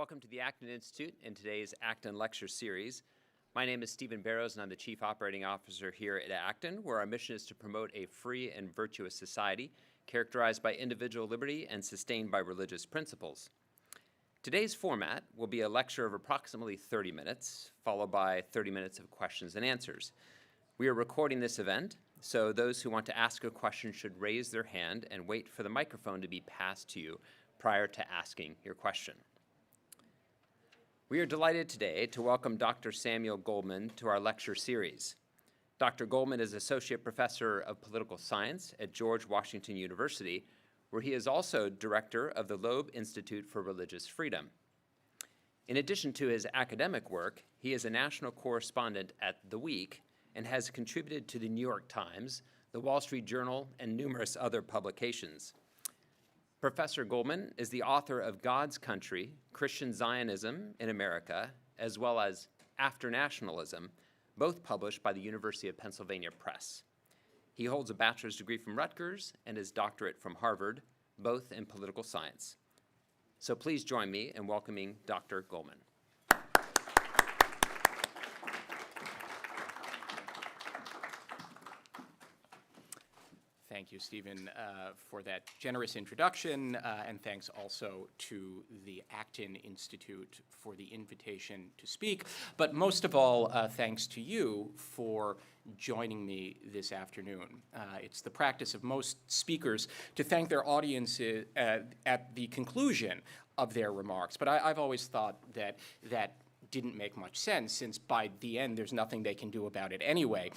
Welcome to the Acton Institute in today's Acton Lecture Series. My name is Stephen Barrows, and I'm the Chief Operating Officer here at Acton, where our mission is to promote a free and virtuous society characterized by individual liberty and sustained by religious principles. Today's format will be a lecture of approximately 30 minutes, followed by 30 minutes of questions and answers. We are recording this event, so those who want to ask a question should raise their hand and wait for the microphone to be passed to you prior to asking your question. We are delighted today to welcome Dr. Samuel Goldman to our lecture series. Dr. Goldman is Associate Professor of Political Science at George Washington University, where he is also Director of the Loeb Institute for Religious Freedom. In addition to his academic work, he is a national correspondent at The Week and has contributed to the New York Times, the Wall Street Journal, and numerous other publications. Professor Goldman is the author of God's Country, Christian Zionism in America, as well as After Nationalism, both published by the University of Pennsylvania Press. He holds a bachelor's degree from Rutgers and his doctorate from Harvard, both in political science. So please join me in welcoming Dr. Goldman. Thank you, Stephen, for that generous introduction, and thanks also to the Acton Institute for the invitation to speak. But most of all, thanks to you for joining me this afternoon. It's the practice of most speakers to thank their audiences at the conclusion of their remarks, but I've always thought that didn't make much sense, since by the end there's nothing they can do about it anyway.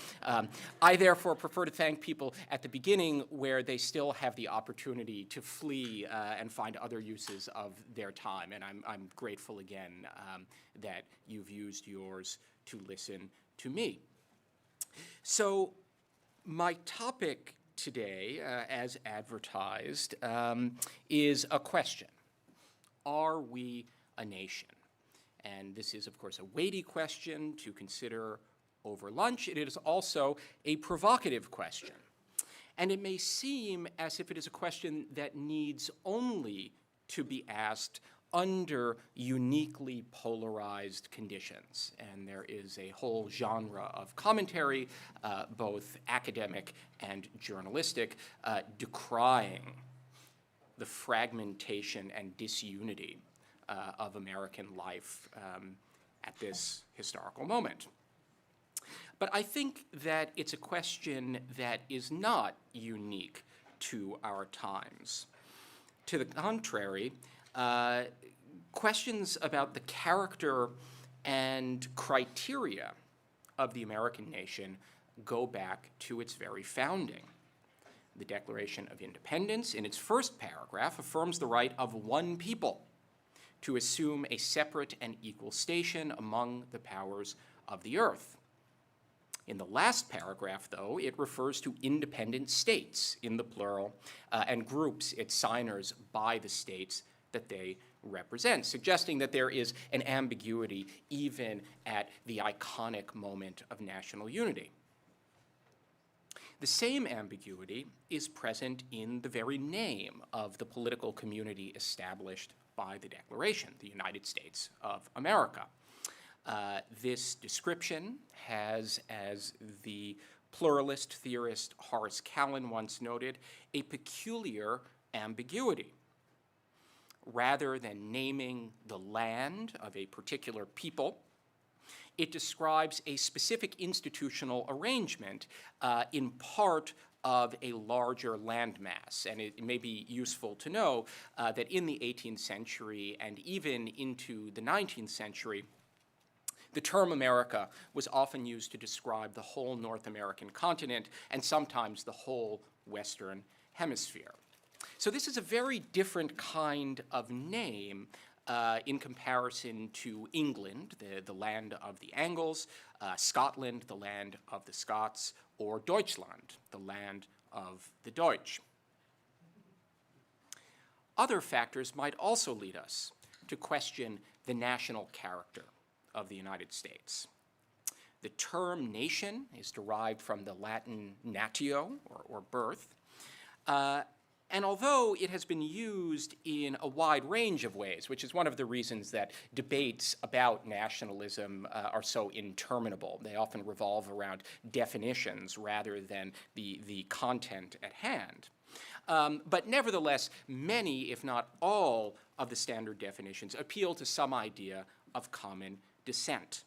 I therefore prefer to thank people at the beginning, where they still have the opportunity to flee and find other uses of their time, and I'm grateful again that you've used yours to listen to me. So my topic today, as advertised, is a question. Are we a nation? And this is, of course, a weighty question to consider over lunch. It is also a provocative question. And it may seem as if it is a question that needs only to be asked under uniquely polarized conditions. And there is a whole genre of commentary, both academic and journalistic, decrying the fragmentation and disunity of American life at this historical moment. But I think that it's a question that is not unique to our times. To the contrary, questions about the character and criteria of the American nation go back to its very founding. The Declaration of Independence, in its first paragraph, affirms the right of one people to assume a separate and equal station among the powers of the earth. In the last paragraph, though, it refers to independent states in the plural and groups its signers by the states that they represent, suggesting that there is an ambiguity even at the iconic moment of national unity. The same ambiguity is present in the very name of the political community established by the Declaration, the United States of America. This description has, as the pluralist theorist Horace Kallen once noted, a peculiar ambiguity. Rather than naming the land of a particular people, it describes a specific institutional arrangement, in part of a larger landmass. And it may be useful to know that in the 18th century and even into the 19th century, the term America was often used to describe the whole North American continent and sometimes the whole Western Hemisphere. So this is a very different kind of name in comparison to England, the land of the Angles, Scotland, the land of the Scots, or Deutschland, the land of the Deutsch. Other factors might also lead us to question the national character of the United States. The term nation is derived from the Latin natio, or birth, And although it has been used in a wide range of ways, which is one of the reasons that debates about nationalism are so interminable, they often revolve around definitions rather than the content at hand. But nevertheless, many, if not all, of the standard definitions appeal to some idea of common descent.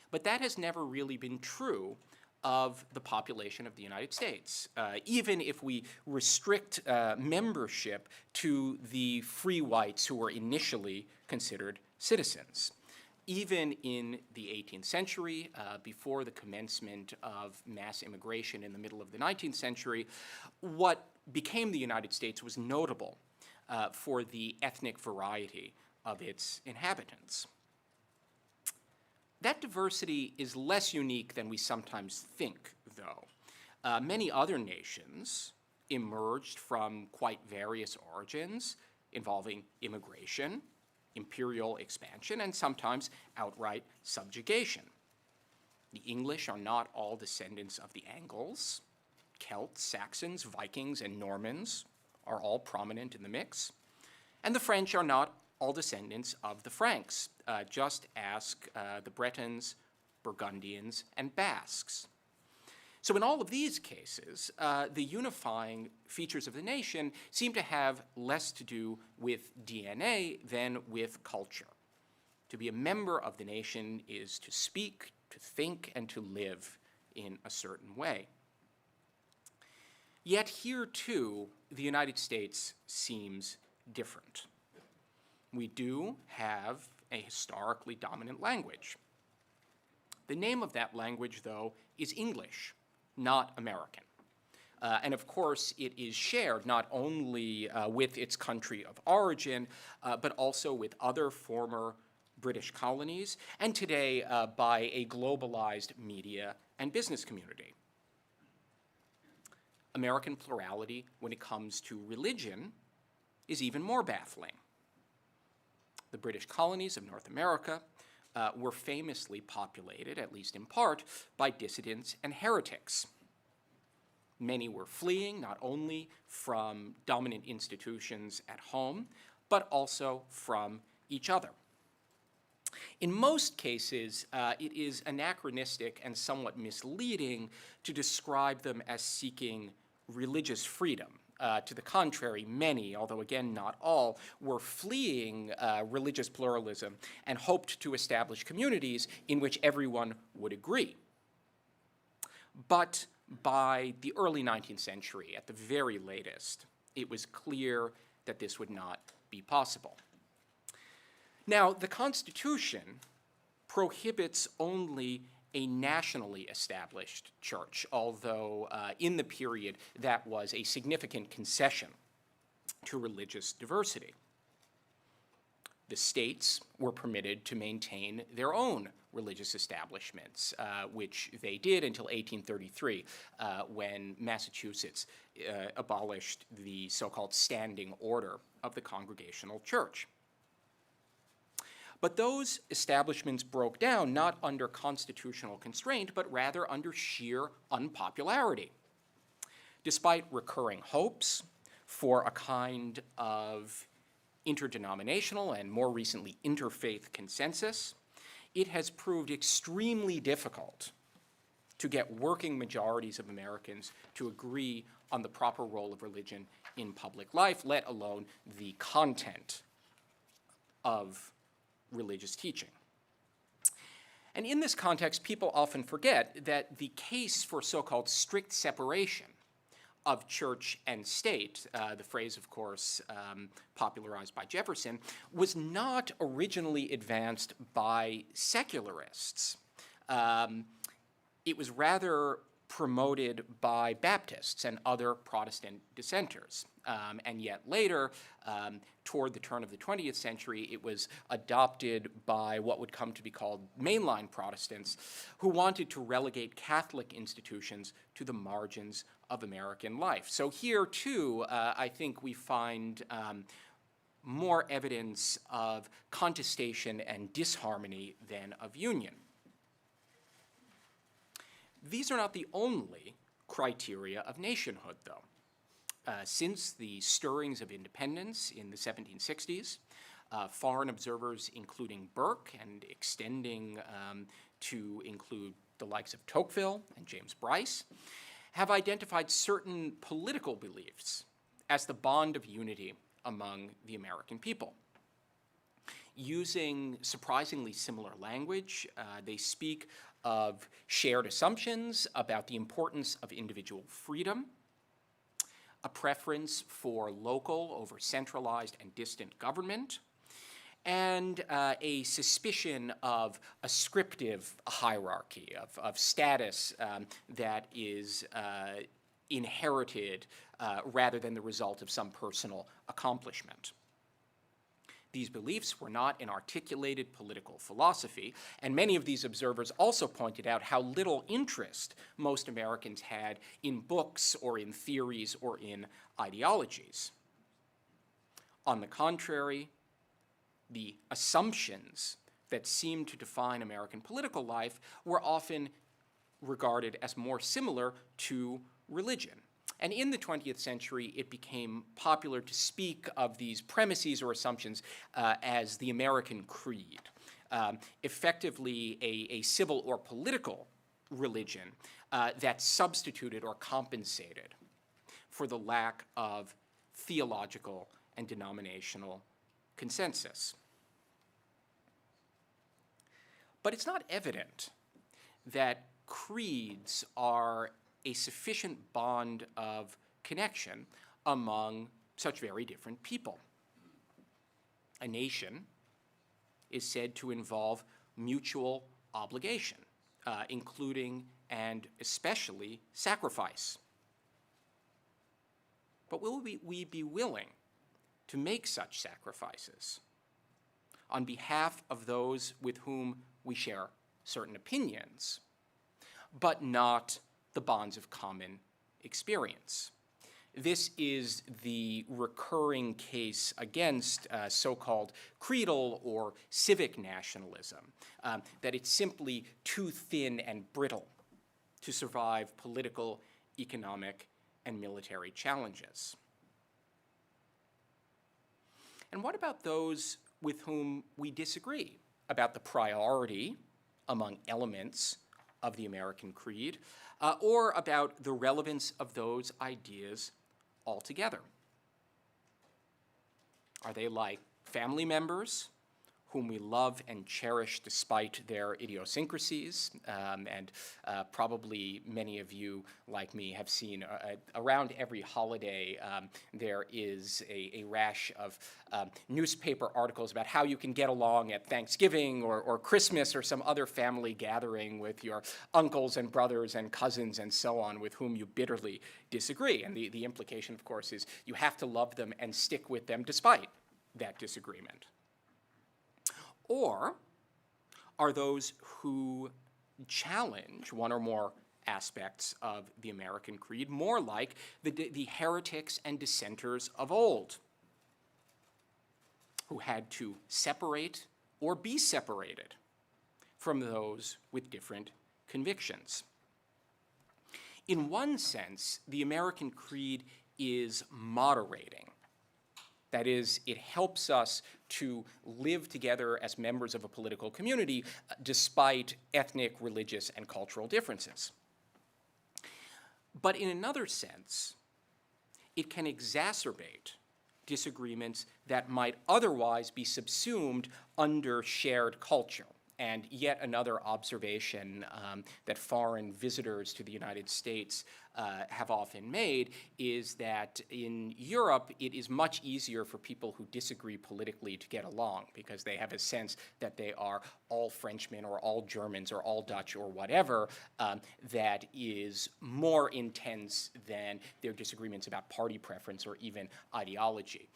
But that has never really been true of the population of the United States, even if we restrict membership to the free whites who were initially considered citizens. Even in the 18th century, before the commencement of mass immigration in the middle of the 19th century, what became the United States was notable for the ethnic variety of its inhabitants. That diversity is less unique than we sometimes think, though. Many other nations emerged from quite various origins involving immigration, imperial expansion, and sometimes outright subjugation. The English are not all descendants of the Angles. Celts, Saxons, Vikings, and Normans are all prominent in the mix. And the French are not all descendants of the Franks. Just ask the Bretons, Burgundians, and Basques. So in all of these cases, the unifying features of the nation seem to have less to do with DNA than with culture. To be a member of the nation is to speak, to think, and to live in a certain way. Yet here, too, the United States seems different. We do have a historically dominant language. The name of that language, though, is English, not American. And of course, it is shared not only with its country of origin, but also with other former British colonies, and today by a globalized media and business community. American plurality when it comes to religion is even more baffling. The British colonies of North America were famously populated, at least in part, by dissidents and heretics. Many were fleeing not only from dominant institutions at home, but also from each other. In most cases, it is anachronistic and somewhat misleading to describe them as seeking religious freedom. To the contrary, many, although again not all, were fleeing religious pluralism and hoped to establish communities in which everyone would agree. But by the early 19th century, at the very latest, it was clear that this would not be possible. Now, the Constitution prohibits only a nationally established church, although in the period that was a significant concession to religious diversity. The states were permitted to maintain their own religious establishments, which they did until 1833, when Massachusetts abolished the so-called standing order of the Congregational Church. But those establishments broke down not under constitutional constraint, but rather under sheer unpopularity. Despite recurring hopes for a kind of interdenominational and more recently interfaith consensus, it has proved extremely difficult to get working majorities of Americans to agree on the proper role of religion in public life, let alone the content of religious teaching. And in this context, people often forget that the case for so-called strict separation of church and state, the phrase, of course, popularized by Jefferson, was not originally advanced by secularists. It was rather promoted by Baptists and other Protestant dissenters. And yet later, toward the turn of the 20th century, it was adopted by what would come to be called mainline Protestants, who wanted to relegate Catholic institutions to the margins of American life. So here, too, I think we find more evidence of contestation and disharmony than of union. These are not the only criteria of nationhood, though. since the stirrings of independence in the 1760s, foreign observers, including Burke and extending to include the likes of Tocqueville and James Bryce, have identified certain political beliefs as the bond of unity among the American people. Using surprisingly similar language, they speak of shared assumptions about the importance of individual freedom, a preference for local over centralized and distant government, and a suspicion of a scriptive hierarchy of status that is inherited rather than the result of some personal accomplishment. These beliefs were not an articulated political philosophy, and many of these observers also pointed out how little interest most Americans had in books or in theories or in ideologies. On the contrary, the assumptions that seemed to define American political life were often regarded as more similar to religion. And in the 20th century, it became popular to speak of these premises or assumptions as the American creed, effectively a civil or political religion that substituted or compensated for the lack of theological and denominational consensus. But it's not evident that creeds are a sufficient bond of connection among such very different people. A nation is said to involve mutual obligation, including and especially sacrifice. But will we be willing to make such sacrifices on behalf of those with whom we share certain opinions, but not the bonds of common experience? This is the recurring case against so-called creedal or civic nationalism, that it's simply too thin and brittle to survive political, economic, and military challenges. And what about those with whom we disagree about the priority among elements of the American creed, or about the relevance of those ideas altogether? Are they like family members whom we love and cherish despite their idiosyncrasies? And probably many of you, like me, have seen around every holiday there is a rash of newspaper articles about how you can get along at Thanksgiving or Christmas or some other family gathering with your uncles and brothers and cousins and so on with whom you bitterly disagree. And the implication, of course, is you have to love them and stick with them despite that disagreement. Or are those who challenge one or more aspects of the American creed more like the heretics and dissenters of old, who had to separate or be separated from those with different convictions? In one sense, the American creed is moderating. That is, it helps us to live together as members of a political community despite ethnic, religious, and cultural differences. But in another sense, it can exacerbate disagreements that might otherwise be subsumed under shared culture. And yet another observation that foreign visitors to the United States have often made is that in Europe, it is much easier for people who disagree politically to get along because they have a sense that they are all Frenchmen or all Germans or all Dutch or whatever that is more intense than their disagreements about party preference or even ideology.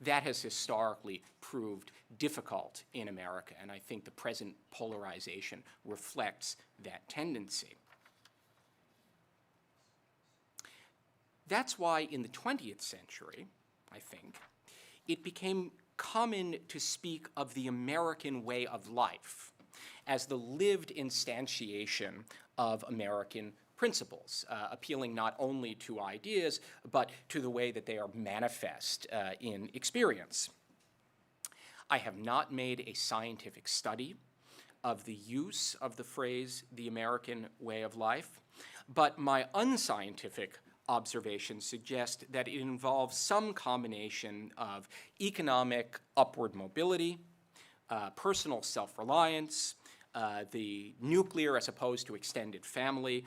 That has historically proved difficult in America, and I think the present polarization reflects that tendency. That's why in the 20th century, I think, it became common to speak of the American way of life as the lived instantiation of American principles, appealing not only to ideas, but to the way that they are manifest in experience. I have not made a scientific study of the use of the phrase the American way of life, but my unscientific observations suggest that it involves some combination of economic upward mobility, personal self-reliance, the nuclear as opposed to extended family,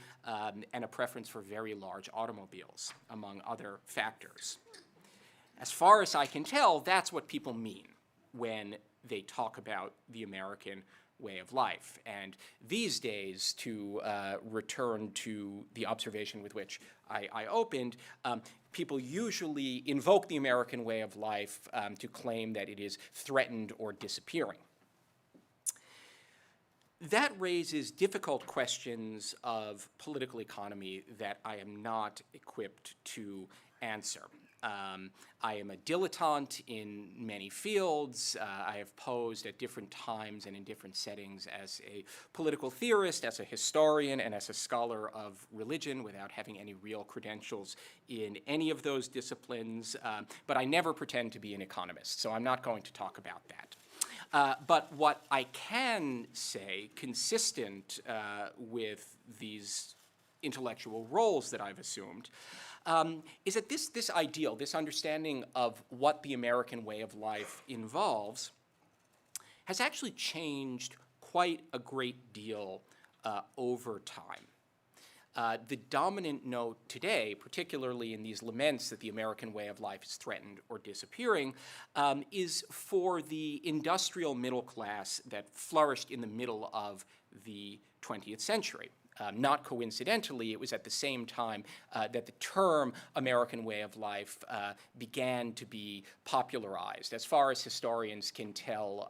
and a preference for very large automobiles, among other factors. As far as I can tell, that's what people mean when they talk about the American way of life. And these days, to return to the observation with which I opened, people usually invoke the American way of life to claim that it is threatened or disappearing. That raises difficult questions of political economy that I am not equipped to answer. I am a dilettante in many fields. I have posed at different times and in different settings as a political theorist, as a historian, and as a scholar of religion without having any real credentials in any of those disciplines. But I never pretend to be an economist, so I'm not going to talk about that. But what I can say, consistent with these intellectual roles that I've assumed, is that this ideal, this understanding of what the American way of life involves, has actually changed quite a great deal over time. The dominant note today, particularly in these laments that the American way of life is threatened or disappearing, is for the industrial middle class that flourished in the middle of the 20th century. Not coincidentally, it was at the same time that the term American way of life began to be popularized. As far as historians can tell,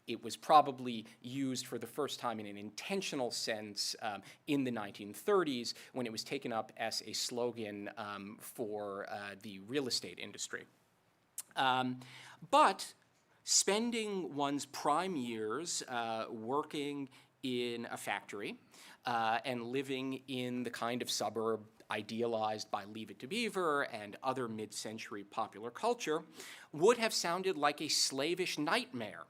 it was probably used for the first time in an intentional sense in the 1930s when it was taken up as a slogan for the real estate industry. But spending one's prime years working in a factory and living in the kind of suburb idealized by Leave It to Beaver and other mid-century popular culture would have sounded like a slavish nightmare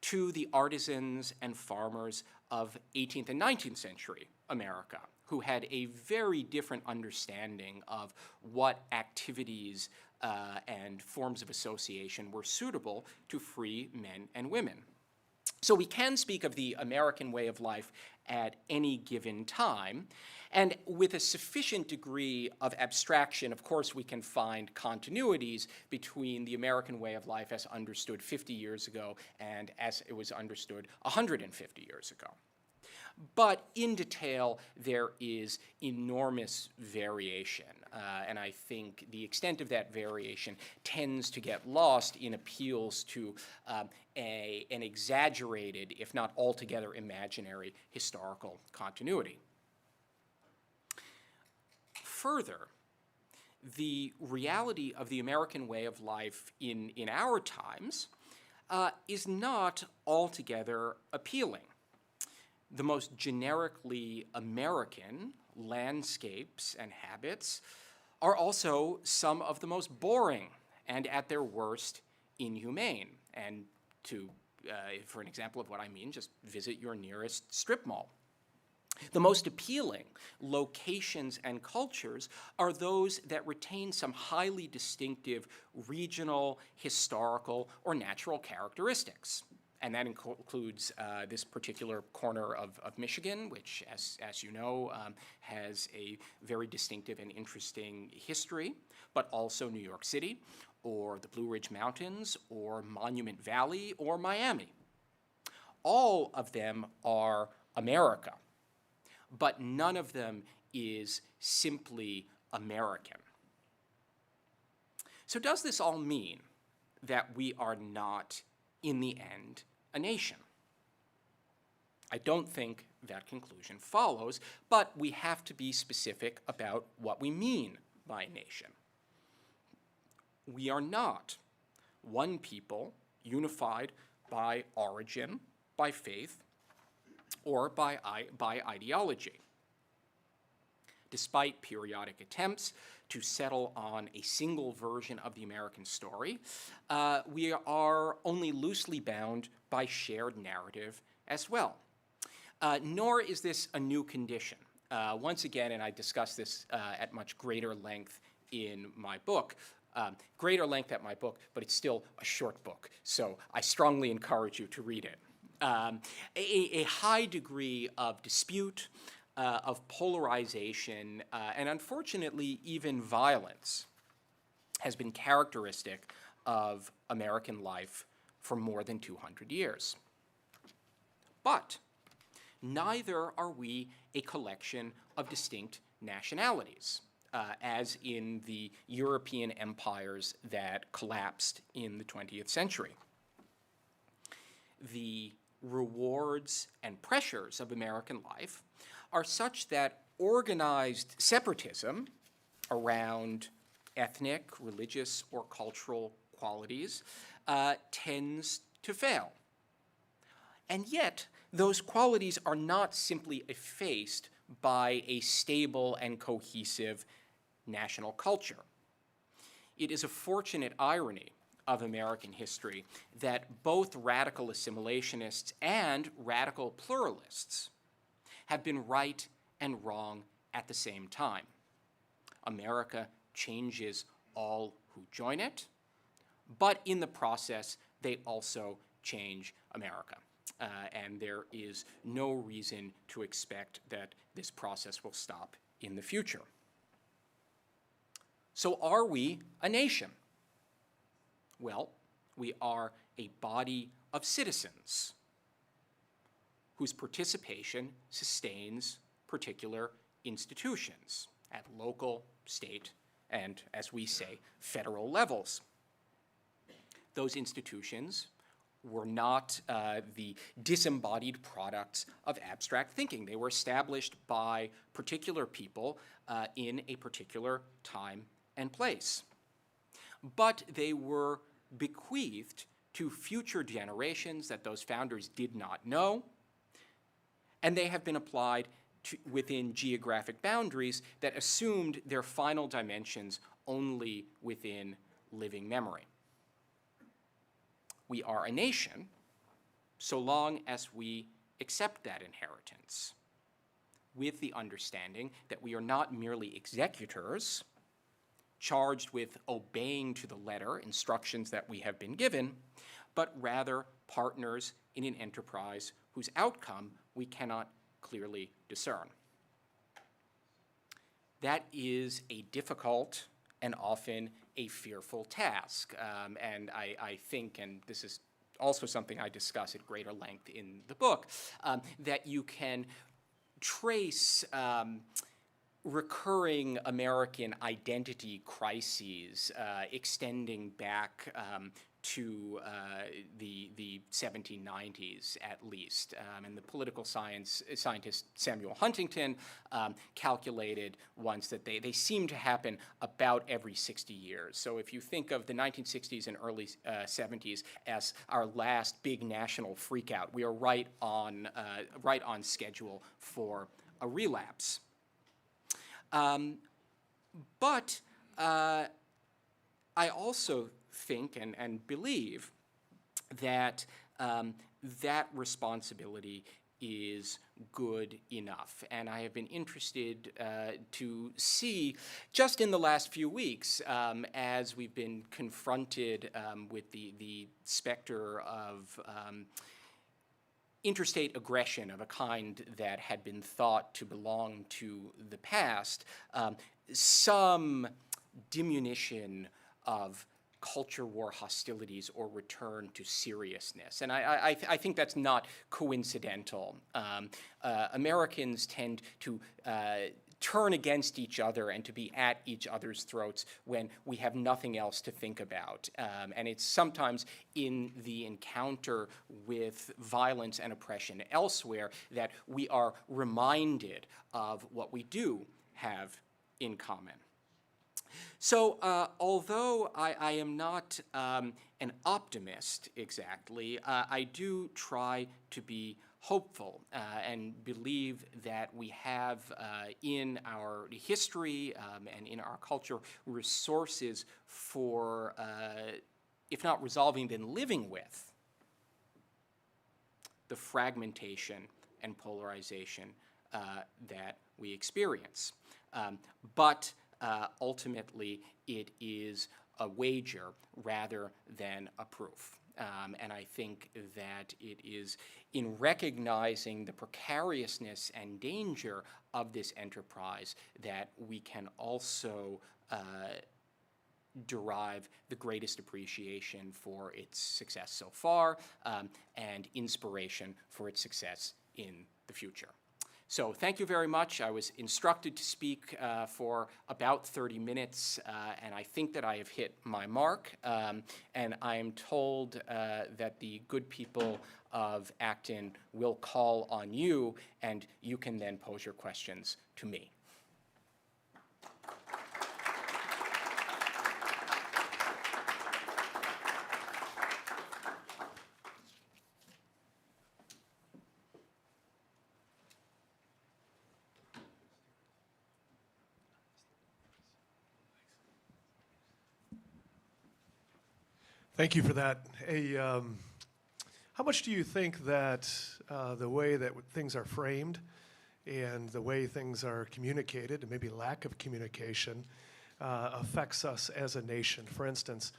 to the artisans and farmers of 18th and 19th century America, who had a very different understanding of what activities and forms of association were suitable to free men and women. So we can speak of the American way of life at any given time, and with a sufficient degree of abstraction, of course, we can find continuities between the American way of life as understood 50 years ago and as it was understood 150 years ago. But in detail, there is enormous variation, and I think the extent of that variation tends to get lost in appeals to an exaggerated, if not altogether imaginary, historical continuity. Further, the reality of the American way of life in our times is not altogether appealing. The most generically American landscapes and habits are also some of the most boring and, at their worst, inhumane. And for an example of what I mean, just visit your nearest strip mall. The most appealing locations and cultures are those that retain some highly distinctive regional, historical, or natural characteristics. And that includes this particular corner of Michigan, which, as you know, has a very distinctive and interesting history, but also New York City, or the Blue Ridge Mountains, or Monument Valley, or Miami. All of them are America, but none of them is simply American. So does this all mean that we are not, in the end, a nation? I don't think that conclusion follows, but we have to be specific about what we mean by nation. We are not one people unified by origin, by faith, or by ideology. Despite periodic attempts to settle on a single version of the American story, we are only loosely bound by shared narrative as well. Nor is this a new condition. Once again, and I discuss this at much greater length in my book, but it's still a short book, so I strongly encourage you to read it. A high degree of dispute, of polarization, and unfortunately even violence has been characteristic of American life for more than 200 years. But neither are we a collection of distinct nationalities, as in the European empires that collapsed in the 20th century. The rewards and pressures of American life are such that organized separatism around ethnic, religious, or cultural qualities tends to fail. And yet, those qualities are not simply effaced by a stable and cohesive national culture. It is a fortunate irony of American history that both radical assimilationists and radical pluralists have been right and wrong at the same time. America changes all who join it, but in the process, they also change America. And there is no reason to expect that this process will stop in the future. So are we a nation? Well, we are a body of citizens whose participation sustains particular institutions at local, state, and, as we say, federal levels. Those institutions were not the disembodied products of abstract thinking. They were established by particular people in a particular time and place. But they were bequeathed to future generations that those founders did not know, and they have been applied within geographic boundaries that assumed their final dimensions only within living memory. We are a nation so long as we accept that inheritance, with the understanding that we are not merely executors charged with obeying to the letter instructions that we have been given, but rather partners in an enterprise whose outcome we cannot clearly discern. That is a difficult and often a fearful task. And I think, and this is also something I discuss at greater length in the book, that you can trace recurring American identity crises extending back to the 1790s at least. And the political scientist Samuel Huntington calculated once that they seem to happen about every 60 years. So if you think of the 1960s and early 70s as our last big national freakout, we are right on schedule for a relapse. But I also think and believe that that responsibility is good enough. And I have been interested to see, just in the last few weeks, as we've been confronted with the specter of interstate aggression of a kind that had been thought to belong to the past, some diminution of culture war hostilities or return to seriousness. And I think that's not coincidental. Americans tend to turn against each other and to be at each other's throats when we have nothing else to think about. And it's sometimes in the encounter with violence and oppression elsewhere that we are reminded of what we do have in common. So although I am not an optimist exactly, I do try to be hopeful and believe that we have in our history and in our culture resources for, if not resolving, then living with the fragmentation and polarization that we experience. But ultimately, it is a wager rather than a proof. And I think that it is in recognizing the precariousness and danger of this enterprise that we can also derive the greatest appreciation for its success so far and inspiration for its success in the future. So thank you very much. I was instructed to speak for about 30 minutes, and I think that I have hit my mark. And I am told that the good people of Acton will call on you, and you can then pose your questions to me. Thank you for that. How much do you think that the way that things are framed and the way things are communicated, and maybe lack of communication, affects us as a nation? For instance,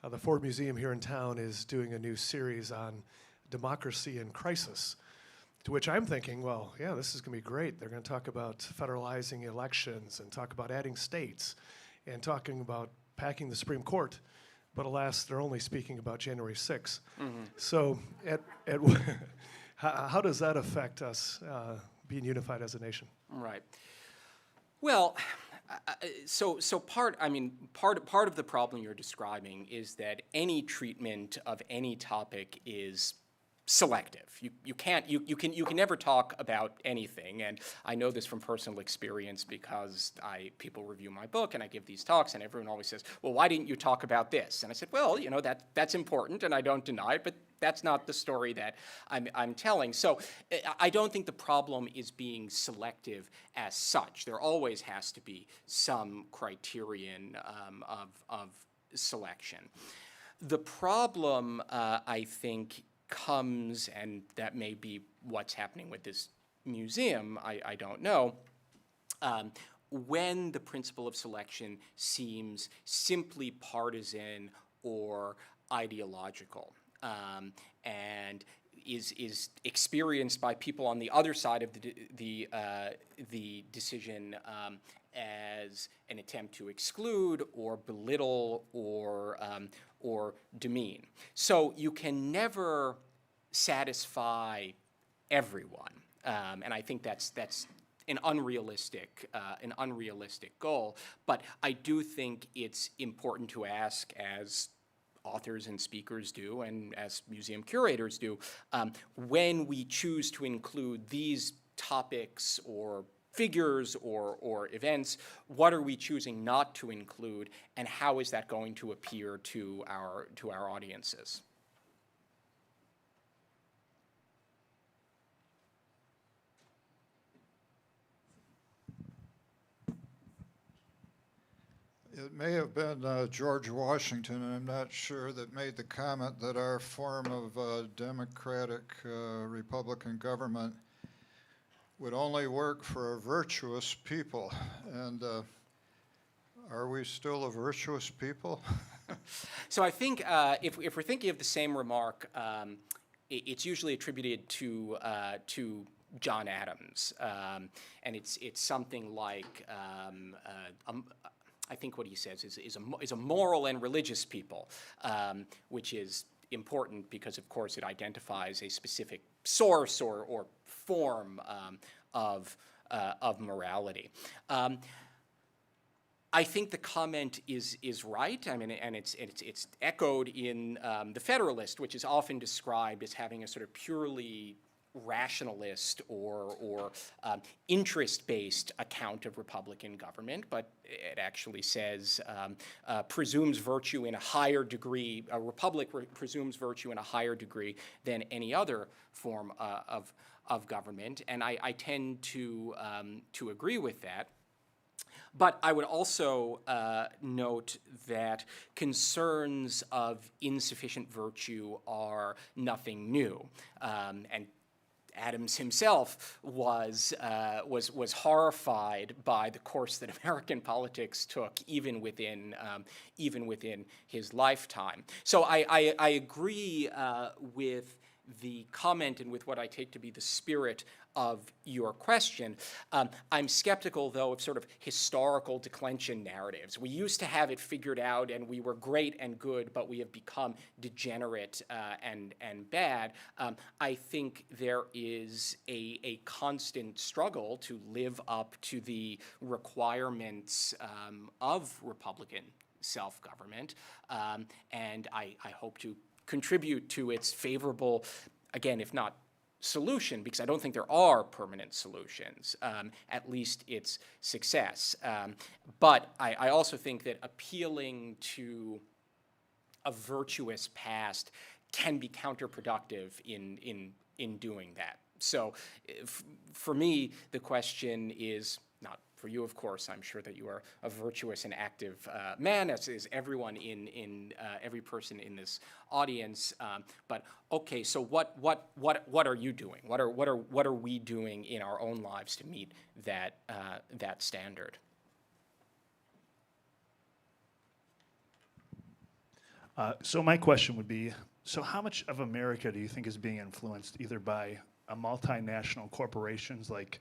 the Ford Museum here in town is doing a new series on democracy in crisis, to which I'm thinking, well, yeah, this is going to be great. They're going to talk about federalizing elections and talk about adding states and talking about packing the Supreme Court. But alas, they're only speaking about January 6th. Mm-hmm. So how does that affect us being unified as a nation? Right. Well, so part of the problem you're describing is that any treatment of any topic is selective. You can never talk about anything, and I know this from personal experience because people review my book and I give these talks, and everyone always says, well, why didn't you talk about this? And I said, well, that's important, and I don't deny it, but that's not the story that I'm telling. So I don't think the problem is being selective as such. There always has to be some criterion of selection. The problem, I think, comes, and that may be what's happening with this museum, I don't know, when the principle of selection seems simply partisan or ideological, and is experienced by people on the other side of the decision as an attempt to exclude or belittle or demean. So you can never satisfy everyone, and I think that's an unrealistic goal. But I do think it's important to ask, as authors and speakers do, and as museum curators do, when we choose to include these topics or figures or events, what are we choosing not to include, and how is that going to appear to our audiences? It may have been George Washington, and I'm not sure, that made the comment that our form of democratic Republican government would only work for a virtuous people. And are we still a virtuous people? So I think if we're thinking of the same remark, it's usually attributed to John Adams, and it's something like I think what he says is a moral and religious people, which is important because, of course, it identifies a specific source or form of morality. I think the comment is right. I mean, and it's echoed in the Federalist, which is often described as having a sort of purely rationalist or interest-based account of Republican government, but it actually says presumes virtue in a higher degree. A republic presumes virtue in a higher degree than any other form of government, and I tend to agree with that. But I would also note that concerns of insufficient virtue are nothing new, and Adams himself was horrified by the course that American politics took, even within his lifetime. So I agree with the comment and with what I take to be the spirit of your question. I'm skeptical, though, of sort of historical declension narratives. We used to have it figured out, and we were great and good, but we have become degenerate and bad. I think there is a constant struggle to live up to the requirements of Republican self-government, and I hope to contribute to its favorable, again, if not solution, because I don't think there are permanent solutions, at least its success. But I also think that appealing to a virtuous past can be counterproductive in doing that. So for me, the question is not for you, of course. I'm sure that you are a virtuous and active man, as is everyone every person in this audience. But okay, so what are you doing? What are we doing in our own lives to meet that standard? So my question would be, so how much of America do you think is being influenced either by multinational corporations like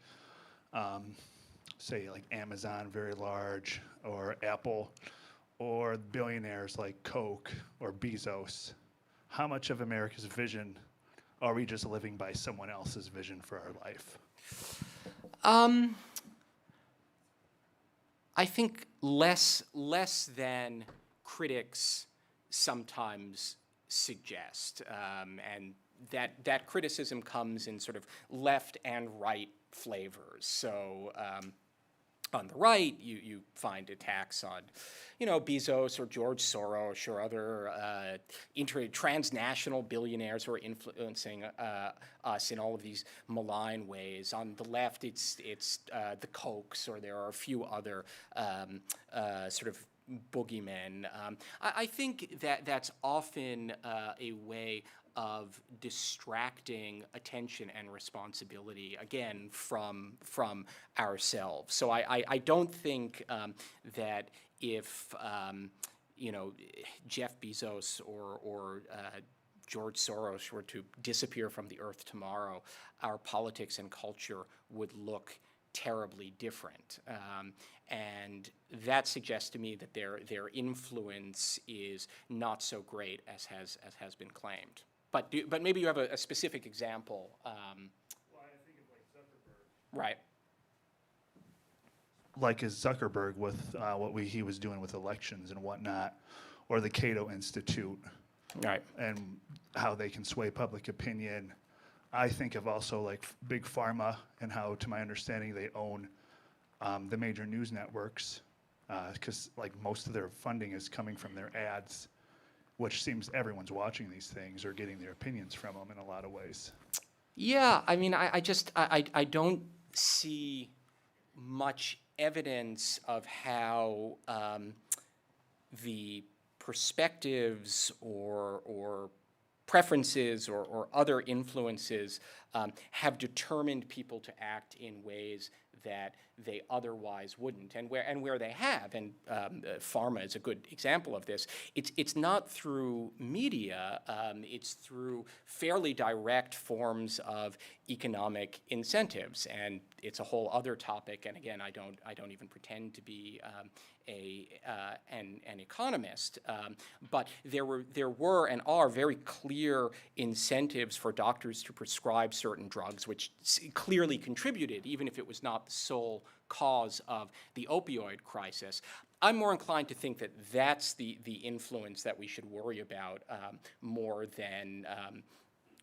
say like Amazon, very large, or Apple, or billionaires like Coke or Bezos? How much of America's vision are we just living by someone else's vision for our life? I think less than critics sometimes suggest, and that criticism comes in sort of left and right flavors. So on the right, you find attacks on, Bezos or George Soros or other transnational billionaires who are influencing us in all of these malign ways. On the left, it's the Kochs, or there are a few other sort of boogeymen. I think that's often a way of distracting attention and responsibility, again, from ourselves. So I don't think that if Jeff Bezos or George Soros were to disappear from the earth tomorrow, our politics and culture would look terribly different. And that suggests to me that their influence is not so great as has been claimed. But maybe you have a specific example. Well, I think of like Zuckerberg. Right. Like is Zuckerberg with what he was doing with elections and whatnot, or the Acton Institute, Right. and how they can sway public opinion. I think of also like big pharma and how, to my understanding, they own the major news networks, because like most of their funding is coming from their ads, which seems everyone's watching these things or getting their opinions from them in a lot of ways. Yeah, I mean, I don't see much evidence of how the perspectives or preferences or other influences have determined people to act in ways that they otherwise wouldn't, and where they have, and pharma is a good example of this. It's not through media; it's through fairly direct forms of economic incentives, and it's a whole other topic. And again, I don't even pretend to be an economist, but there were and are very clear incentives for doctors to prescribe certain drugs, which clearly contributed, even if it was not the sole cause of the opioid crisis. I'm more inclined to think that that's the influence that we should worry about more than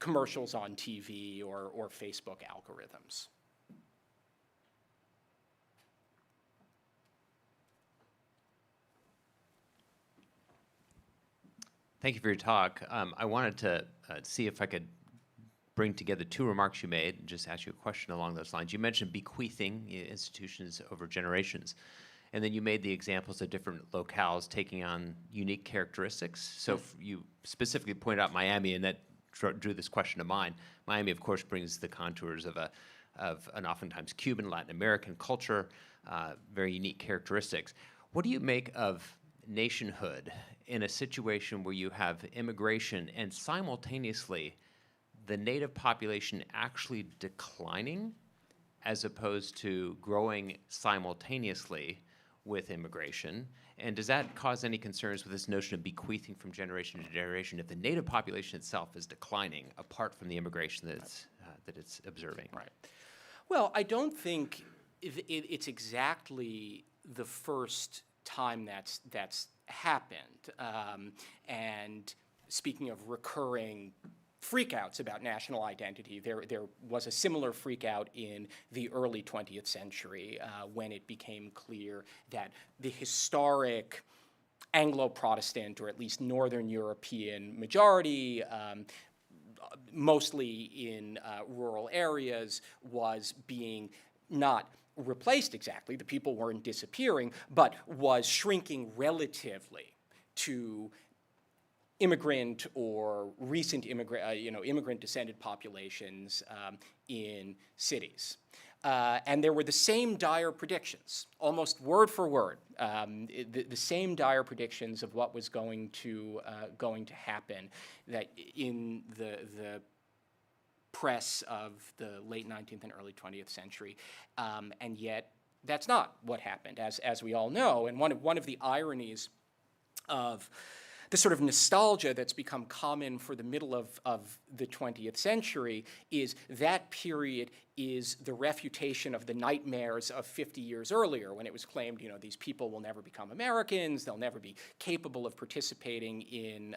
commercials on TV or Facebook algorithms. Thank you for your talk. I wanted to see if I could bring together two remarks you made and just ask you a question along those lines. You mentioned bequeathing institutions over generations, and then you made the examples of different locales taking on unique characteristics. So you specifically pointed out Miami, and that drew this question to mind. Miami, of course, brings the contours of an oftentimes Cuban, Latin American culture, very unique characteristics. What do you make of nationhood in a situation where you have immigration and simultaneously the native population actually declining as opposed to growing simultaneously with immigration? And does that cause any concerns with this notion of bequeathing from generation to generation if the native population itself is declining apart from the immigration that it's observing? Right. Well, I don't think it's exactly the first time that's happened. And speaking of recurring freakouts about national identity, there was a similar freakout in the early 20th century when it became clear that the historic Anglo-Protestant, or at least Northern European majority, mostly in rural areas, was being not replaced exactly, the people weren't disappearing, but was shrinking relatively to immigrant or recent immigrant descended populations in cities. And there were the same dire predictions, almost word for word, the same dire predictions of what was going to happen, that in the press of the late 19th and early 20th century, and yet that's not what happened, as we all know. And one of the ironies of the sort of nostalgia that's become common for the middle of the 20th century is that period is the refutation of the nightmares of 50 years earlier, when it was claimed, these people will never become Americans, they'll never be capable of participating in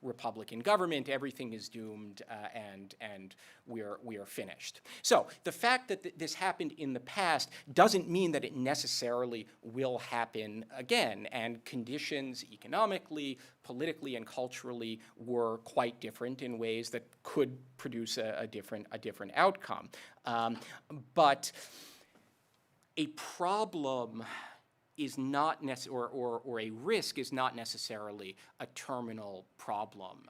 Republican government, everything is doomed, and we are finished. So the fact that this happened in the past doesn't mean that it necessarily will happen again, and conditions economically, politically, and culturally were quite different in ways that could produce a different outcome. But a problem is not or a risk is not necessarily a terminal problem.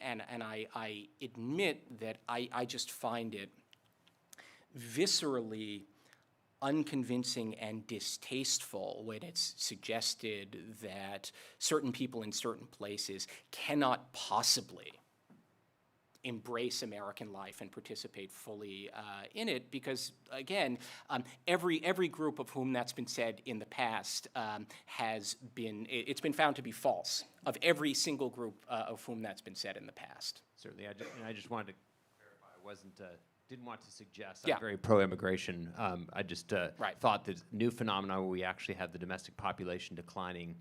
And I admit that I just find it viscerally unconvincing and distasteful when it's suggested that certain people in certain places cannot possibly embrace American life and participate fully in it, because again, every group of whom that's been said in the past it's been found to be false, of every single group of whom that's been said in the past. Certainly, I just wanted to clarify, didn't want to suggest I'm very pro-immigration. I just thought that new phenomena where we actually have the domestic population declining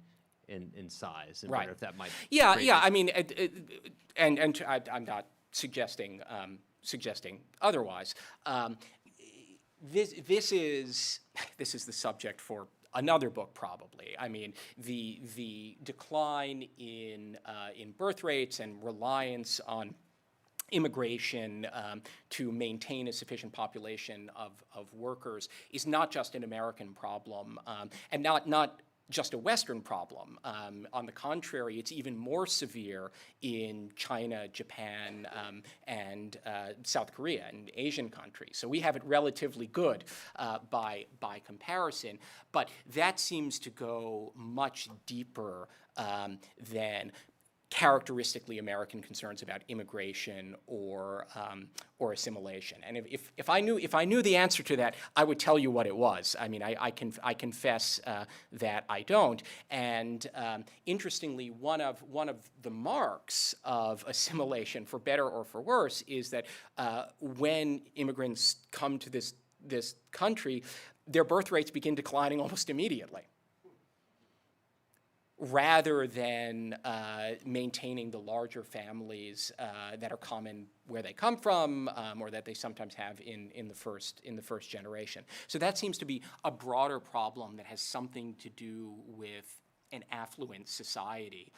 in size, and wonder if that might. I mean, I'm not suggesting otherwise. This is the subject for another book, probably. I mean, the decline in birth rates and reliance on immigration to maintain a sufficient population of workers is not just an American problem, and not just a Western problem. On the contrary, it's even more severe in China, Japan, and South Korea and Asian countries. So we have it relatively good by comparison, but that seems to go much deeper than characteristically American concerns about immigration or assimilation. And if I knew the answer to that, I would tell you what it was. I mean, I confess that I don't. And interestingly, one of the marks of assimilation, for better or for worse, is that when immigrants come to this country, their birth rates begin declining almost immediately. rather than maintaining the larger families that are common where they come from, or that they sometimes have in the first generation. So that seems to be a broader problem that has something to do with an affluent society,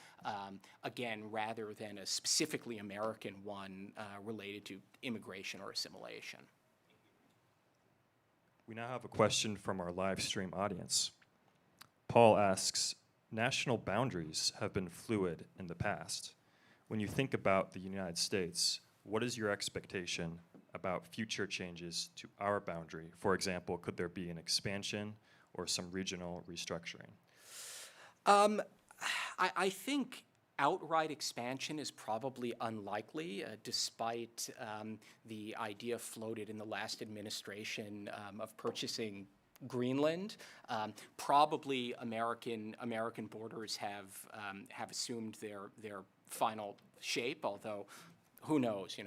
again, rather than a specifically American one related to immigration or assimilation. We now have a question from our live stream audience. Paul asks, national boundaries have been fluid in the past. When you think about the United States, what is your expectation about future changes to our boundary? For example, could there be an expansion or some regional restructuring? I think outright expansion is probably unlikely, despite the idea floated in the last administration of purchasing Greenland. Probably American borders have assumed their final shape, although who knows,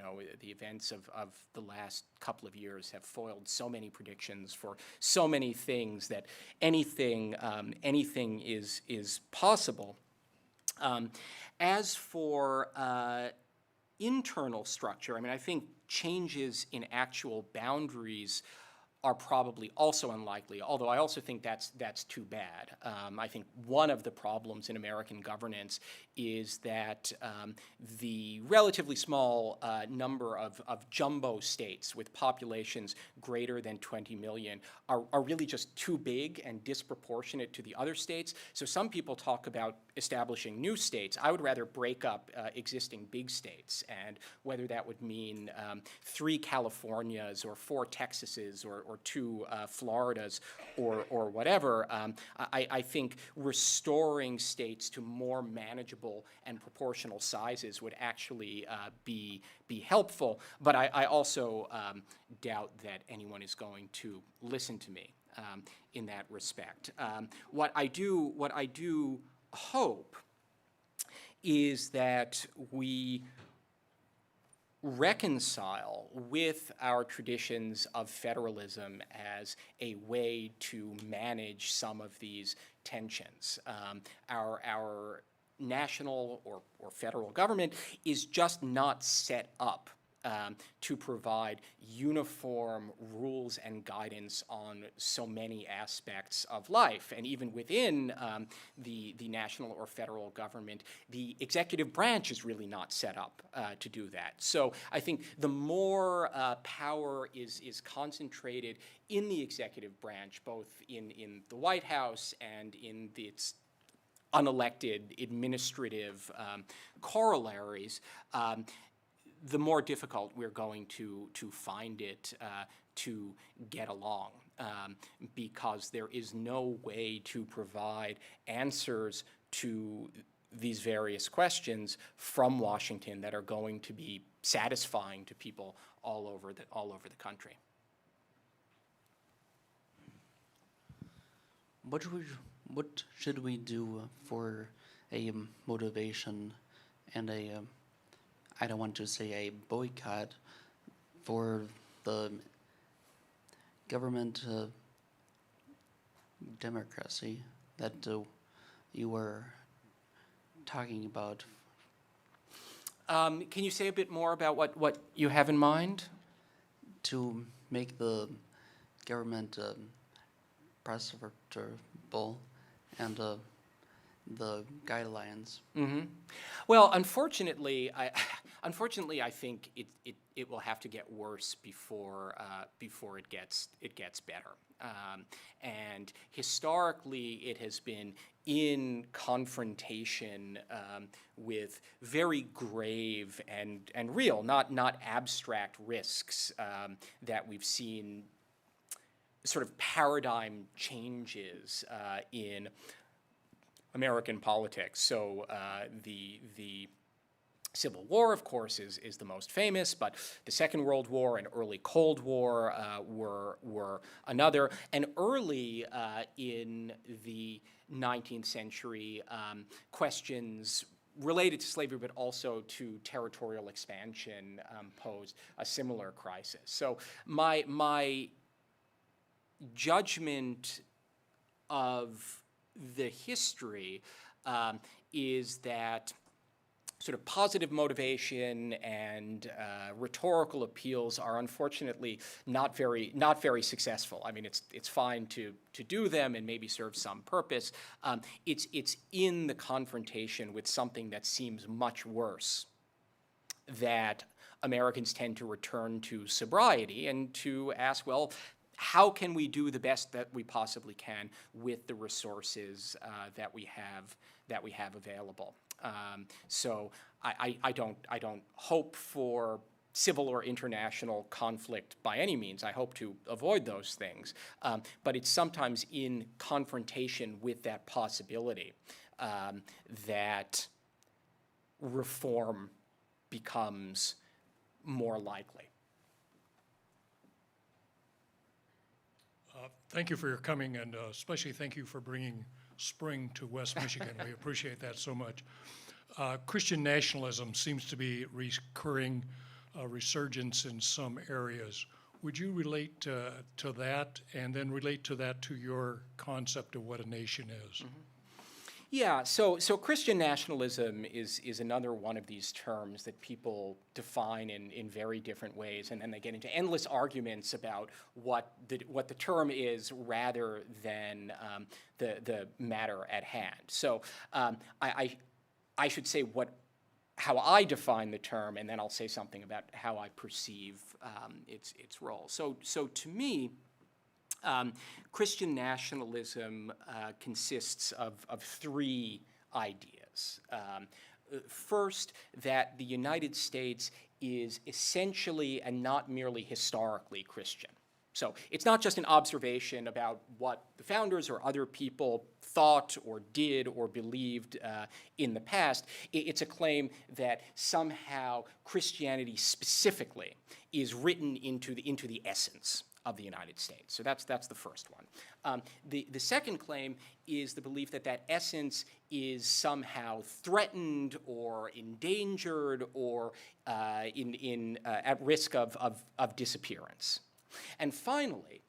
the events of the last couple of years have foiled so many predictions for so many things that anything is possible. As for internal structure, I think changes in actual boundaries are probably also unlikely, although I also think that's too bad. I think one of the problems in American governance is that the relatively small number of jumbo states with populations greater than 20 million are really just too big and disproportionate to the other states. So some people talk about establishing new states. I would rather break up existing big states, and whether that would mean 3 Californias or 4 Texases or 2 Floridas or whatever, I think restoring states to more manageable and proportional sizes would actually be helpful. But I also doubt that anyone is going to listen to me in that respect. What I do hope is that we reconcile with our traditions of federalism as a way to manage some of these tensions. Our national or federal government is just not set up to provide uniform rules and guidance on so many aspects of life. And even within the national or federal government, the executive branch is really not set up to do that. So I think the more power is concentrated in the executive branch, both in the White House and in its unelected administrative corollaries, the more difficult we're going to find it to get along, because there is no way to provide answers to these various questions from Washington that are going to be satisfying to people all over the country. What should we do for a motivation and I don't want to say a boycott for the government democracy that you were talking about? Can you say a bit more about what you have in mind? To make the government preservable and the guidelines. Mm-hmm. Well, unfortunately, I think it will have to get worse before it gets better. And historically, it has been in confrontation with very grave and real, not abstract risks that we've seen sort of paradigm changes in American politics. So the Civil War, of course, is the most famous, but the Second World War and early Cold War were another. And early in the 19th century, questions related to slavery, but also to territorial expansion, posed a similar crisis. So my judgment of the history is that sort of positive motivation and rhetorical appeals are unfortunately not very successful. I mean, it's fine to do them and maybe serve some purpose. It's in the confrontation with something that seems much worse that Americans tend to return to sobriety and to ask, well, how can we do the best that we possibly can with the resources that we have available? So I don't hope for civil or international conflict by any means. I hope to avoid those things. But it's sometimes in confrontation with that possibility that reform becomes more likely. Thank you for your coming, and especially thank you for bringing spring to West Michigan. We appreciate that so much. Christian nationalism seems to be recurring resurgence in some areas. Would you relate to that, and then relate to that to your concept of what a nation is? Mm-hmm. Yeah, so Christian nationalism is another one of these terms that people define in very different ways, and then they get into endless arguments about what the term is rather than the matter at hand. So I should say how I define the term, and then I'll say something about how I perceive its role. So to me, Christian nationalism consists of three ideas. First, that the United States is essentially and not merely historically Christian. So it's not just an observation about what the founders or other people thought or did or believed in the past. It's a claim that somehow Christianity specifically is written into the essence of the United States. So that's the first one. The second claim is the belief that essence is somehow threatened or endangered or at risk of disappearance. And finally,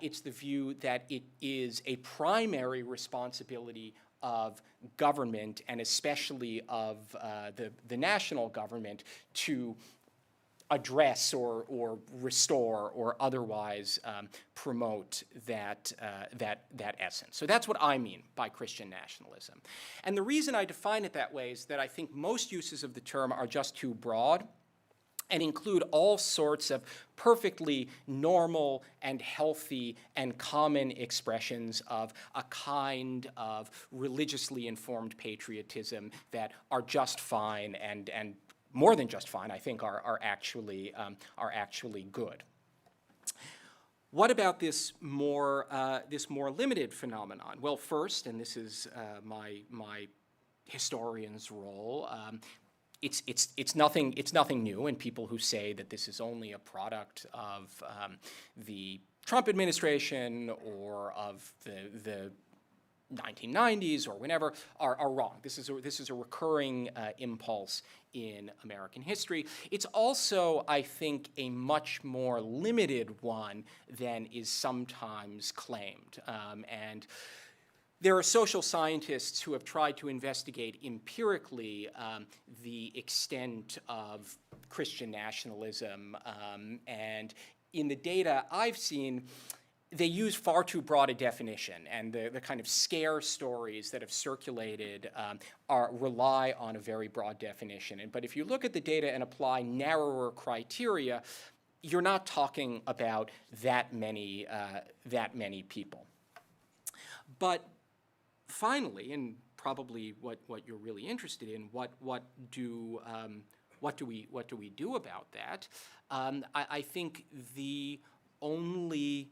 it's the view that it is a primary responsibility of government, and especially of the national government, to address or restore or otherwise promote that essence. So that's what I mean by Christian nationalism. And the reason I define it that way is that I think most uses of the term are just too broad and include all sorts of perfectly normal and healthy and common expressions of a kind of religiously informed patriotism that are just fine and more than just fine, I think, are actually good. What about this more limited phenomenon? Well, first, and this is my historian's role, it's nothing new, and people who say that this is only a product of the Trump administration or of the 1990s or whenever are wrong. This is a recurring impulse in American history. It's also, I think, a much more limited one than is sometimes claimed. And there are social scientists who have tried to investigate empirically the extent of Christian nationalism, and in the data I've seen, they use far too broad a definition, and the kind of scare stories that have circulated rely on a very broad definition. But if you look at the data and apply narrower criteria, you're not talking about that many people. But finally, and probably what you're really interested in, what do we do about that? I think the only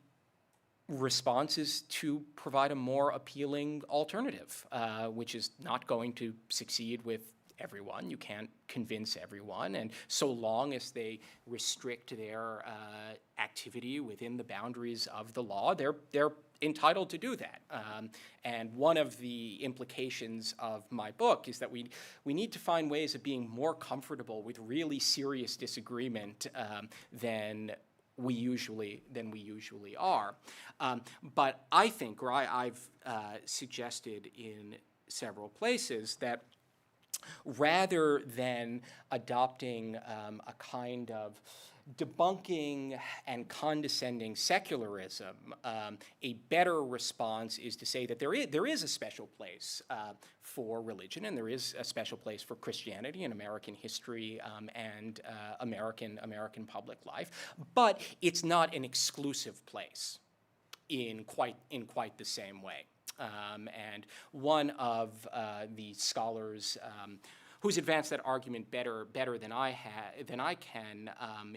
response is to provide a more appealing alternative, which is not going to succeed with everyone. You can't convince everyone, and so long as they restrict their activity within the boundaries of the law, they're entitled to do that. And one of the implications of my book is that we need to find ways of being more comfortable with really serious disagreement than we usually are. But I think, or I've suggested in several places, that rather than adopting a kind of debunking and condescending secularism, a better response is to say that there is a special place for religion, and there is a special place for Christianity in American history and American public life, but it's not an exclusive place in quite the same way. And one of the scholars who's advanced that argument better than I can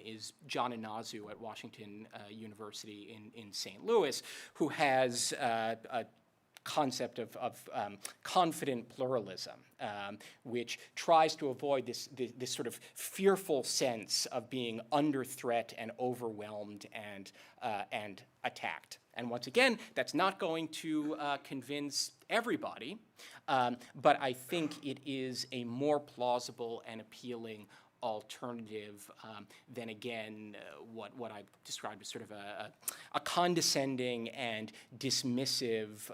is John Inazu at Washington University in St. Louis, who has a concept of confident pluralism, which tries to avoid this sort of fearful sense of being under threat and overwhelmed and attacked. And once again, that's not going to convince everybody, but I think it is a more plausible and appealing alternative than, again, what I've described as sort of a condescending and dismissive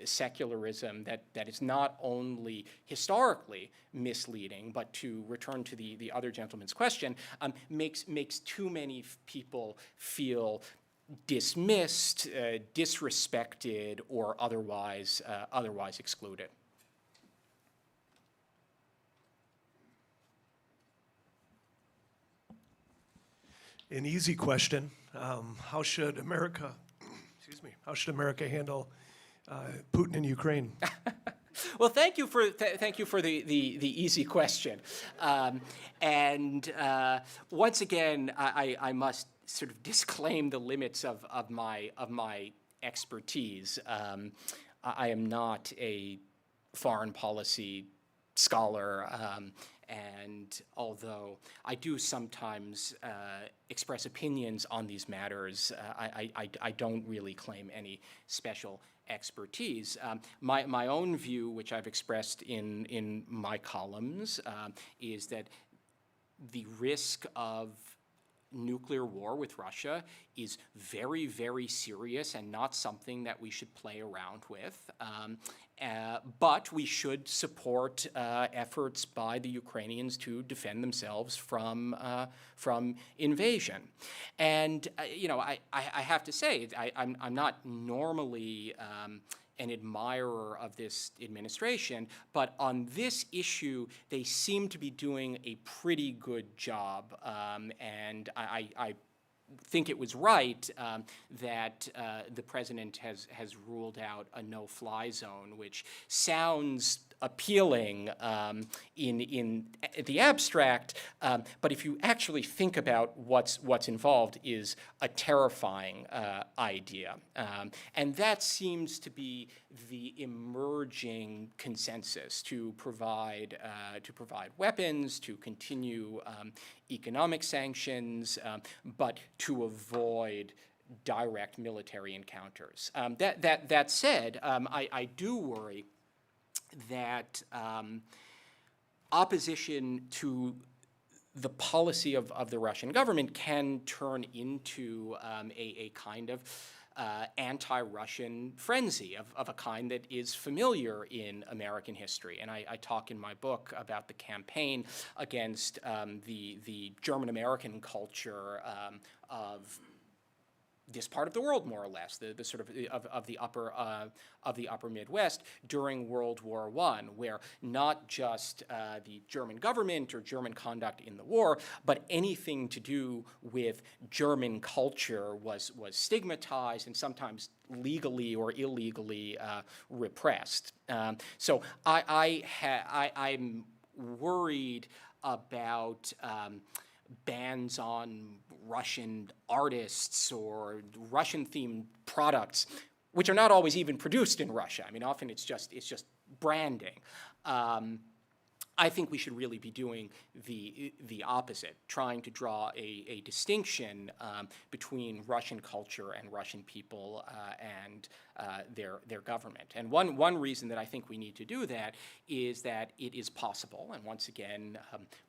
secularism that is not only historically misleading, but, to return to the other gentleman's question, makes too many people feel dismissed, disrespected, or otherwise excluded. An easy question: how should America handle Putin in Ukraine? Well, thank you for the easy question, and once again, I must sort of disclaim the limits of my expertise. I am not a foreign policy scholar, and although I do sometimes express opinions on these matters, I don't really claim any special expertise. My own view, which I've expressed in my columns, is that the risk of nuclear war with Russia is very, very serious and not something that we should play around with. But we should support efforts by the Ukrainians to defend themselves from invasion. And I have to say, I'm not normally an admirer of this administration, but on this issue, they seem to be doing a pretty good job, and I think it was right that the president has ruled out a no-fly zone, which sounds appealing in the abstract, but if you actually think about what's involved, is a terrifying idea, and that seems to be the emerging consensus: to provide weapons, to continue economic sanctions, but to avoid direct military encounters. That said, I do worry that opposition to the policy of the Russian government can turn into a kind of anti-Russian frenzy of a kind that is familiar in American history. And I talk in my book about the campaign against the German-American culture of this part of the world, more or less, the sort of the upper Midwest during World War I, where not just the German government or German conduct in the war, but anything to do with German culture was stigmatized and sometimes legally or illegally repressed. So I'm worried about bans on Russian artists or Russian-themed products, which are not always even produced in Russia. I mean, often it's just branding. I think we should really be doing the opposite, trying to draw a distinction between Russian culture and Russian people and their government. And one reason that I think we need to do that is that it is possible, and once again,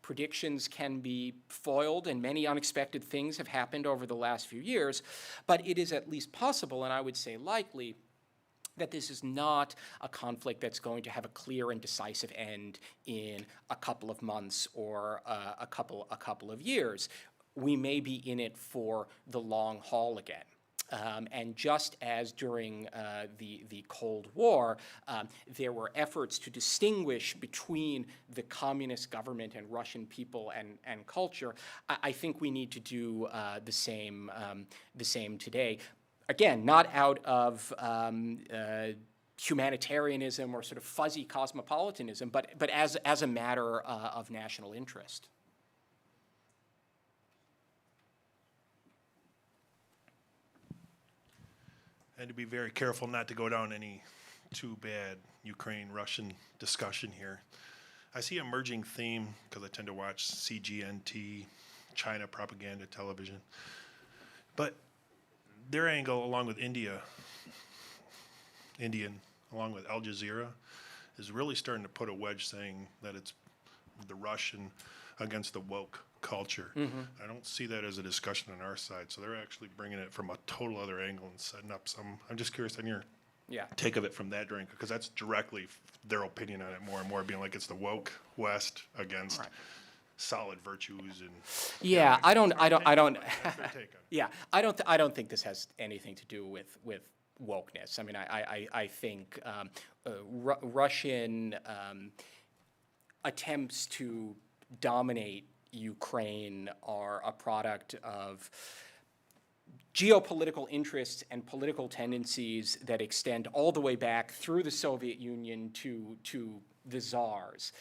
predictions can be foiled, and many unexpected things have happened over the last few years, but it is at least possible, and I would say likely, that this is not a conflict that's going to have a clear and decisive end in a couple of months or a couple of years. We may be in it for the long haul again. And just as during the Cold War, there were efforts to distinguish between the communist government and Russian people and culture, I think we need to do the same today. Again, not out of humanitarianism or sort of fuzzy cosmopolitanism, but as a matter of national interest. And to be very careful not to go down any too bad Ukraine-Russian discussion here. I see an emerging theme, because I tend to watch CGNT, China propaganda television. But their angle, along with Indian, along with Al Jazeera, is really starting to put a wedge saying that it's the Russian against the woke culture. I don't see that as a discussion on our side. So they're actually bringing it from a total other angle and setting up some. I'm just curious on your take of it from that drink, because that's directly their opinion on it more and more, being like it's the woke West against solid virtues and. Yeah, I don't. That's their take on it. Yeah, I don't think this has anything to do with wokeness. I mean, I think Russian attempts to dominate Ukraine are a product of geopolitical interests and political tendencies that extend all the way back through the Soviet Union to the czars,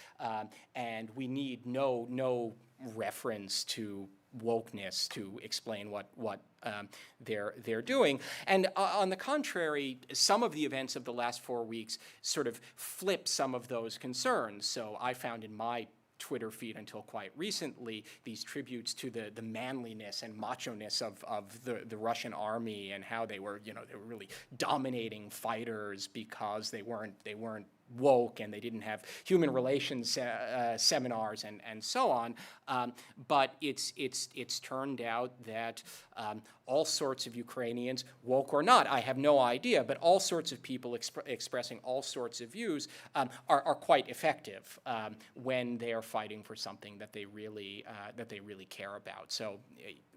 and we need no reference to wokeness to explain what they're doing. And on the contrary, some of the events of the last 4 weeks sort of flip some of those concerns. So I found in my Twitter feed until quite recently these tributes to the manliness and macho-ness of the Russian army, and how they were really dominating fighters because they weren't woke and they didn't have human relations seminars and so on. But it's turned out that all sorts of Ukrainians, woke or not, I have no idea, but all sorts of people expressing all sorts of views are quite effective when they are fighting for something that they really care about. So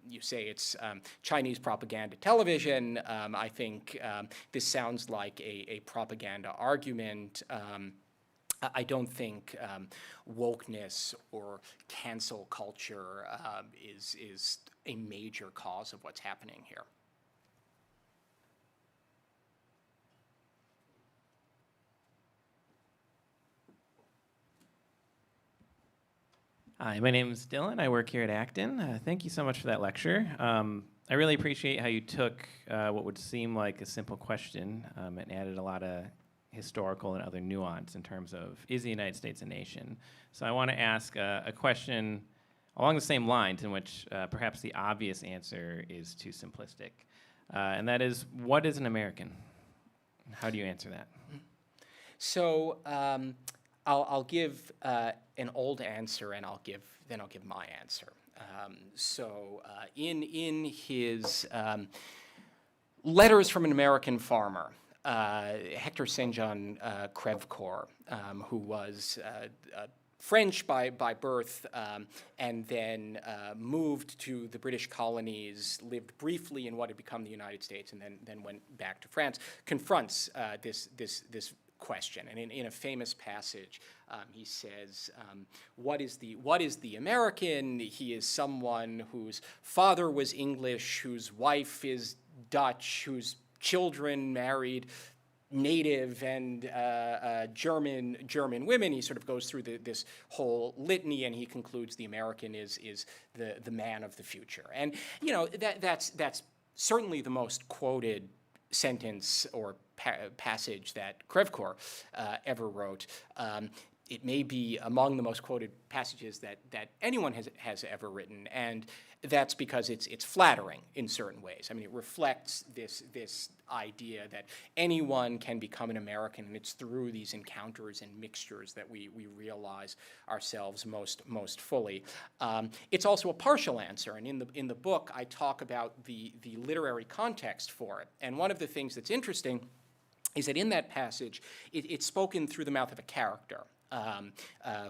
you say it's Chinese propaganda television. I think this sounds like a propaganda argument. I don't think wokeness or cancel culture is a major cause of what's happening here. Hi, my name is Dylan. I work here at Acton. Thank you so much for that lecture. I really appreciate how you took what would seem like a simple question and added a lot of historical and other nuance in terms of, is the United States a nation? So I want to ask a question along the same lines, in which perhaps the obvious answer is too simplistic. And that is, what is an American? How do you answer that? So I'll give an old answer, and then I'll give my answer. In his Letters from an American Farmer, Hector St. John Crèvecoeur, who was French by birth, and then moved to the British colonies, lived briefly in what had become the United States, and then went back to France, confronts this question. And in a famous passage, he says, what is the American? He is someone whose father was English, whose wife is Dutch, whose children married native and German women. He sort of goes through this whole litany, and he concludes the American is the man of the future. And that's certainly the most quoted sentence or passage that Crèvecoeur ever wrote. It may be among the most quoted passages that anyone has ever written, and that's because it's flattering in certain ways. I mean, it reflects this idea that anyone can become an American, and it's through these encounters and mixtures that we realize ourselves most fully. It's also a partial answer, and in the book I talk about the literary context for it. And one of the things that's interesting is that in that passage, it's spoken through the mouth of a character.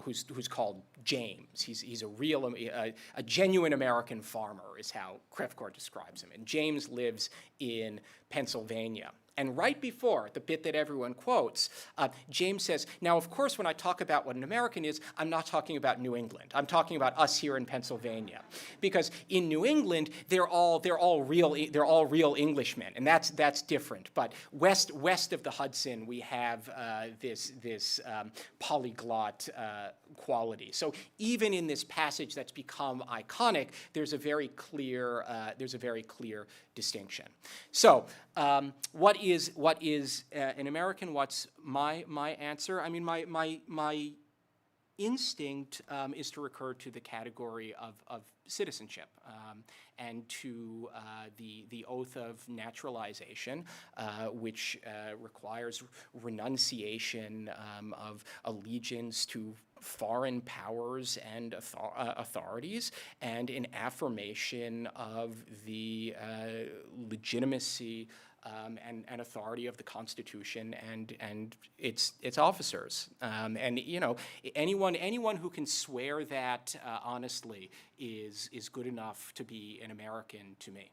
Who's called James. He's a genuine American farmer is how Krefkor describes him. And James lives in Pennsylvania. And right before the bit that everyone quotes, James says, now, of course, when I talk about what an American is, I'm not talking about New England. I'm talking about us here in Pennsylvania. Because in New England, they're all real Englishmen, and that's different. But west of the Hudson, we have this polyglot quality. So even in this passage that's become iconic, there's a very clear distinction. So what is an American? What's my answer? I mean, my instinct is to recur to the category of citizenship and to the oath of naturalization, which requires renunciation of allegiance to foreign powers and authorities, and an affirmation of the legitimacy and authority of the Constitution and its officers. And you know, anyone who can swear that honestly is good enough to be an American to me.